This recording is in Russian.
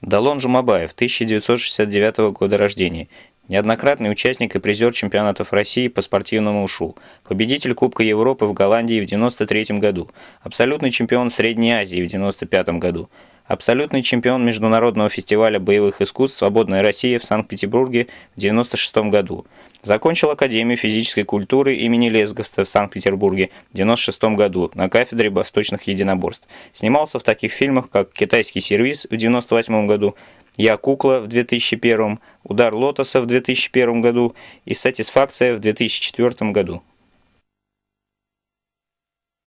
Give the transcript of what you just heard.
Далон Жумабаев, 1969 года рождения. Неоднократный участник и призер чемпионатов России по спортивному ушу. Победитель Кубка Европы в Голландии в 1993 году. Абсолютный чемпион Средней Азии в 1995 году. Абсолютный чемпион Международного фестиваля боевых искусств «Свободная Россия» в Санкт-Петербурге в 1996 году. Закончил Академию физической культуры имени Лесговста в Санкт-Петербурге в 1996 году на кафедре восточных единоборств. Снимался в таких фильмах, как «Китайский сервиз» в 1998 году, «Я кукла» в 2001, «Удар лотоса» в 2001 году и «Сатисфакция» в 2004 году.